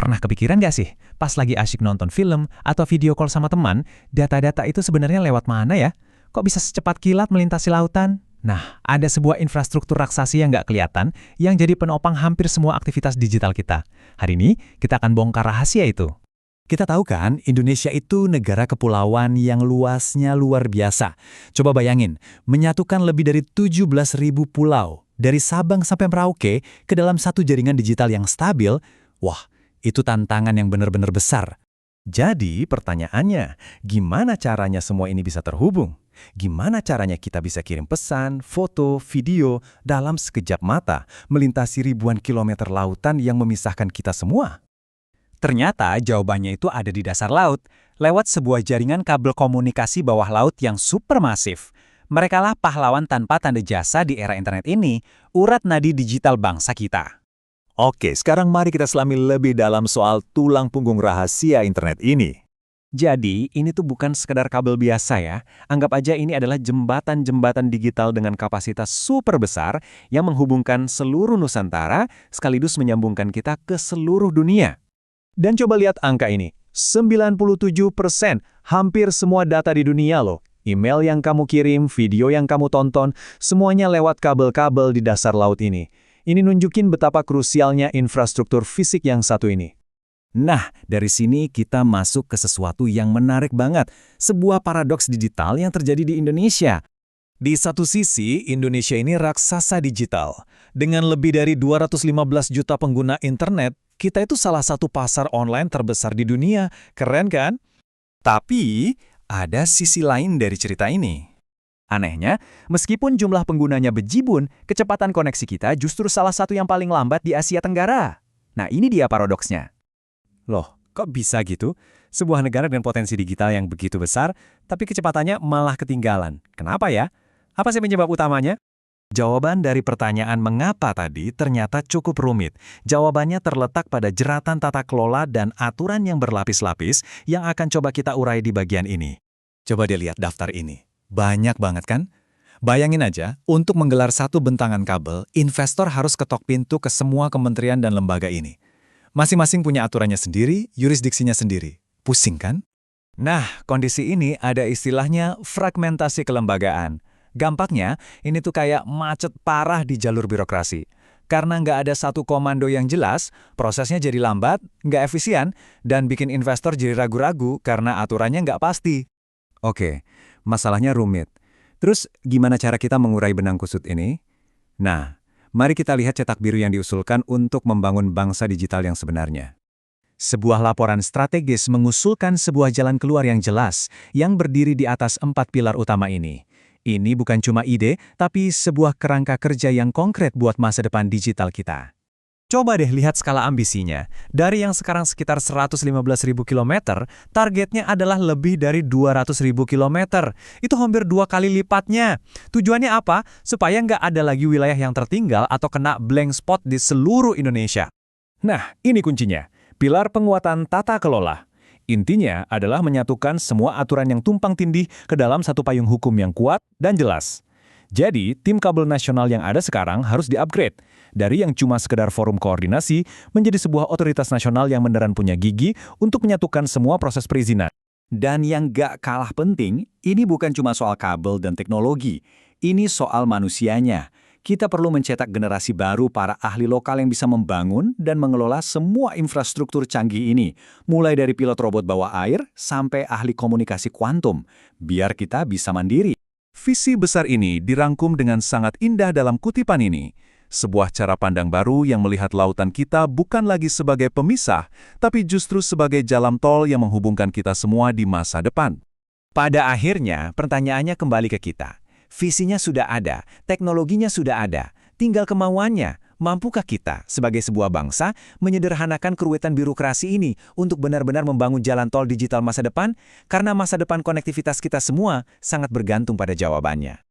Pernah kepikiran nggak sih, pas lagi asyik nonton film atau video call sama teman, data-data itu sebenarnya lewat mana ya? Kok bisa secepat kilat melintasi lautan? Nah, ada sebuah infrastruktur raksasa yang nggak kelihatan, yang jadi penopang hampir semua aktivitas digital kita. Hari ini, kita akan bongkar rahasia itu. Kita tahu kan, Indonesia itu negara kepulauan yang luasnya luar biasa. Coba bayangin, menyatukan lebih dari 17.000 pulau, dari Sabang sampai Merauke, ke dalam satu jaringan digital yang stabil. Wah, itu tantangan yang benar-benar besar. Jadi pertanyaannya, gimana caranya semua ini bisa terhubung? Gimana caranya kita bisa kirim pesan, foto, video dalam sekejap mata, melintasi ribuan kilometer lautan yang memisahkan kita semua? Ternyata jawabannya itu ada di dasar laut, lewat sebuah jaringan kabel komunikasi bawah laut yang supermasif. Merekalah pahlawan tanpa tanda jasa di era internet ini, urat nadi digital bangsa kita. Oke, sekarang mari kita selami lebih dalam soal tulang punggung rahasia internet ini. Jadi, ini tuh bukan sekedar kabel biasa ya. Anggap aja ini adalah jembatan-jembatan digital dengan kapasitas super besar yang menghubungkan seluruh Nusantara sekaligus menyambungkan kita ke seluruh dunia. Dan coba lihat angka ini, 97%, hampir semua data di dunia loh. Email yang kamu kirim, video yang kamu tonton, semuanya lewat kabel-kabel di dasar laut ini. Ini nunjukin betapa krusialnya infrastruktur fisik yang satu ini. Nah, dari sini kita masuk ke sesuatu yang menarik banget, sebuah paradoks digital yang terjadi di Indonesia. Di satu sisi, Indonesia ini raksasa digital. Dengan lebih dari 215 juta pengguna internet, kita itu salah satu pasar online terbesar di dunia. Keren kan? Tapi, ada sisi lain dari cerita ini. Anehnya, meskipun jumlah penggunanya bejibun, kecepatan koneksi kita justru salah satu yang paling lambat di Asia Tenggara. Nah, ini dia paradoksnya. Loh, kok bisa gitu? Sebuah negara dengan potensi digital yang begitu besar, tapi kecepatannya malah ketinggalan. Kenapa ya? Apa sih penyebab utamanya? Jawaban dari pertanyaan mengapa tadi ternyata cukup rumit. Jawabannya terletak pada jeratan tata kelola dan aturan yang berlapis-lapis yang akan coba kita urai di bagian ini. Coba dilihat daftar ini. Banyak banget kan? Bayangin aja, untuk menggelar satu bentangan kabel, investor harus ketok pintu ke semua kementerian dan lembaga ini. Masing-masing punya aturannya sendiri, yurisdiksinya sendiri. Pusing kan? Nah, kondisi ini ada istilahnya fragmentasi kelembagaan. Gampangnya, ini tuh kayak macet parah di jalur birokrasi. Karena nggak ada satu komando yang jelas, prosesnya jadi lambat, nggak efisien, dan bikin investor jadi ragu-ragu karena aturannya nggak pasti. Oke, masalahnya rumit. Terus gimana cara kita mengurai benang kusut ini? Nah, mari kita lihat cetak biru yang diusulkan untuk membangun bangsa digital yang sebenarnya. Sebuah laporan strategis mengusulkan sebuah jalan keluar yang jelas, yang berdiri di atas 4 pilar utama ini. Ini bukan cuma ide, tapi sebuah kerangka kerja yang konkret buat masa depan digital kita. Coba deh lihat skala ambisinya. Dari yang sekarang sekitar 115.000 km, targetnya adalah lebih dari 200.000 km. Itu hampir 2 kali lipatnya. Tujuannya apa? Supaya nggak ada lagi wilayah yang tertinggal atau kena blank spot di seluruh Indonesia. Nah, ini kuncinya. Pilar penguatan tata kelola. Intinya adalah menyatukan semua aturan yang tumpang tindih ke dalam satu payung hukum yang kuat dan jelas. Jadi, tim kabel nasional yang ada sekarang harus di-upgrade. Dari yang cuma sekedar forum koordinasi, menjadi sebuah otoritas nasional yang beneran punya gigi untuk menyatukan semua proses perizinan. Dan yang gak kalah penting, ini bukan cuma soal kabel dan teknologi. Ini soal manusianya. Kita perlu mencetak generasi baru para ahli lokal yang bisa membangun dan mengelola semua infrastruktur canggih ini, mulai dari pilot robot bawah air sampai ahli komunikasi kuantum, biar kita bisa mandiri. Visi besar ini dirangkum dengan sangat indah dalam kutipan ini. Sebuah cara pandang baru yang melihat lautan kita bukan lagi sebagai pemisah, tapi justru sebagai jalan tol yang menghubungkan kita semua di masa depan. Pada akhirnya, pertanyaannya kembali ke kita. Visinya sudah ada, teknologinya sudah ada, tinggal kemauannya. Mampukah kita, sebagai sebuah bangsa, menyederhanakan keruwetan birokrasi ini untuk benar-benar membangun jalan tol digital masa depan? Karena masa depan konektivitas kita semua sangat bergantung pada jawabannya.